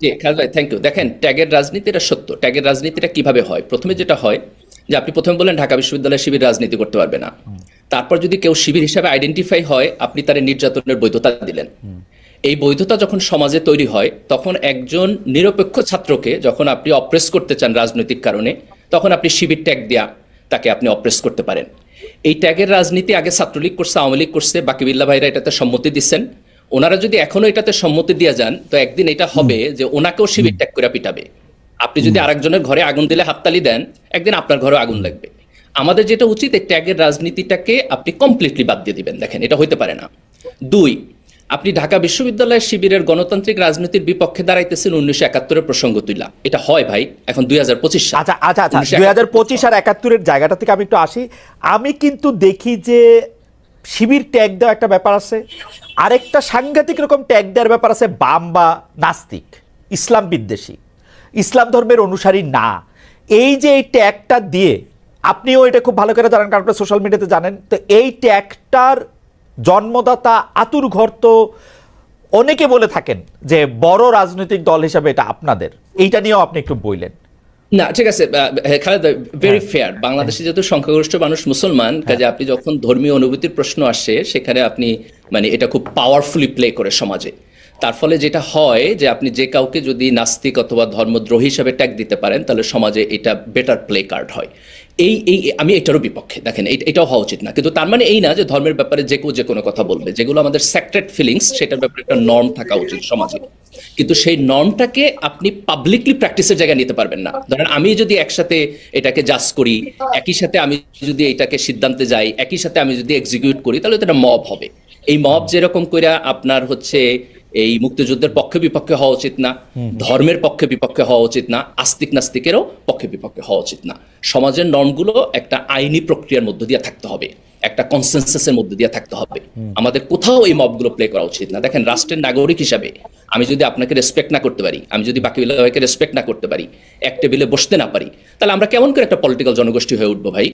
জি খালেদ ভাই, thank you. দেখেন, ট্যাগের রাজনীতিটা সত্য। ট্যাগের রাজনীতিটা কিভাবে হয়? প্রথমে যেটা হয় যে আপনি প্রথমে বললেন ঢাকা বিশ্ববিদ্যালয়ে শিবির রাজনীতি করতে পারবে না। তারপর যদি কেউ শিবির হিসাবে আইডেন্টিফাই হয়, আপনি তার নির্যাতনের বৈধতা দিলেন। এই বৈধতা যখন সমাজে তৈরি হয়, তখন একজন নিরপেক্ষ ছাত্রকে যখন আপনি অপ্রেস করতে চান রাজনৈতিক কারণে, তখন আপনি শিবির ট্যাগ দেয়া তাকে আপনি অপ্রেস করতে পারেন। এই ট্যাগের রাজনীতি আগে ছাত্রলীগ করছে, আওয়ামী লীগ করছে, বাকিবিল্লাহ ভাইরা এটাতে সম্মতি দিচ্ছেন। ওনারা যদি এখনো এটাতে সম্মতি দিয়ে যান, তো একদিন এটা হবে যে ওনাকেও শিবির ট্যাগ করে পিটাবে। আপনি যদি আরেকজনের ঘরে আগুন দিলে হাততালি দেন, একদিন আপনার ঘরে আগুন লাগবে। আমাদের যেটা উচিত, এই ট্যাগের রাজনীতিটাকে আপনি কমপ্লিটলি বাদ দিয়ে দিবেন। দেখেন, এটা হইতে পারে না। দুই, আপনি ঢাকা বিশ্ববিদ্যালয়ের শিবিরের গণতান্ত্রিক রাজনীতির বিপক্ষে দাঁড়াইতেছেন 1971-এর প্রসঙ্গ তুইলা। এটা হয় ভাই, এখন 2025 সাল। আচ্ছা আচ্ছা আচ্ছা, 1971 2025 আর 71-এর জায়গাটা থেকে আমি একটু আসি। আমি কিন্তু দেখি যে শিবির ট্যাগ দেওয়া একটা ব্যাপার আছে, আরেকটা সাংঘাতিক রকম ট্যাগ দেওয়ার ব্যাপার আছে বাম বা নাস্তিক, ইসলাম বিদ্বেষী, ইসলাম ধর্মের অনুসারী না। এই যে এই ট্যাগটা দিয়ে, আপনিও এটা খুব ভালো করে জানেন কারণ আপনি সোশ্যাল মিডিয়াতে জানেন, তো এই ট্যাগটার জন্মদাতা আতুর ঘর তো অনেকে বলে থাকেন যে বড় রাজনৈতিক দল হিসাবে এটা আপনাদের, এইটা নিয়েও আপনি একটু বললেন। না, ঠিক আছে খালেদ, ভেরি ফেয়ার। বাংলাদেশে যেহেতু সংখ্যাগরিষ্ঠ মানুষ মুসলমান, কাজে আপনি যখন ধর্মীয় অনুভূতির প্রশ্ন আসে, সেখানে আপনি মানে এটা খুব পাওয়ারফুলি প্লে করে সমাজে। তার ফলে যেটা হয় যে আপনি যে কাউকে যদি নাস্তিক অথবা ধর্মদ্রোহী হিসাবে ট্যাগ দিতে পারেন, তাহলে সমাজে এটা বেটার প্লে কার্ড হয়। এই আমি এটারও বিপক্ষে। দেখেন, এটাও হওয়া উচিত না, কিন্তু তার মানে এই না যে ধর্মের ব্যাপারে যে কেউ যে কোনো কথা বলবে। যেগুলো আমাদের স্যাক্রেড ফিলিংস, সেটার ব্যাপারে একটা নর্ম থাকা উচিত সমাজে। কিন্তু সেই নর্মটাকে আপনি পাবলিকলি প্র্যাকটিসের জায়গায় নিতে পারবেন না। ধরেন, আমি যদি একসাথে এটাকে জাজ করি, একই সাথে আমি যদি এটাকে সিদ্ধান্তে যাই, একই সাথে আমি যদি এক্সিকিউট করি, তাহলে তো এটা মব হবে। এই মব যেরকম কইরা আপনার হচ্ছে এই মুক্তিযুদ্ধের পক্ষে বিপক্ষে হওয়া উচিত না, ধর্মের পক্ষে বিপক্ষে হওয়া উচিত না, আস্তিক নাস্তিকেরও পক্ষে বিপক্ষে হওয়া উচিত না। সমাজের নর্মগুলো একটা আইনি প্রক্রিয়ার মধ্য দিয়ে থাকতে হবে, একটা কনসেনসাসের মধ্যে দিয়ে থাকতে হবে। আমাদের কোথাও এই মবগুলো প্লে করা উচিত না। দেখেন, রাষ্ট্রের নাগরিক হিসাবে আমি যদি আপনাকে রেসপেক্ট না করতে পারি, আমি যদি বাকি ভাইকে রেসপেক্ট না করতে পারি, এক টেবিলে বসতে না পারি, তাহলে আমরা কেমন করে একটা পলিটিক্যাল জনগোষ্ঠী হয়ে উঠবো ভাই?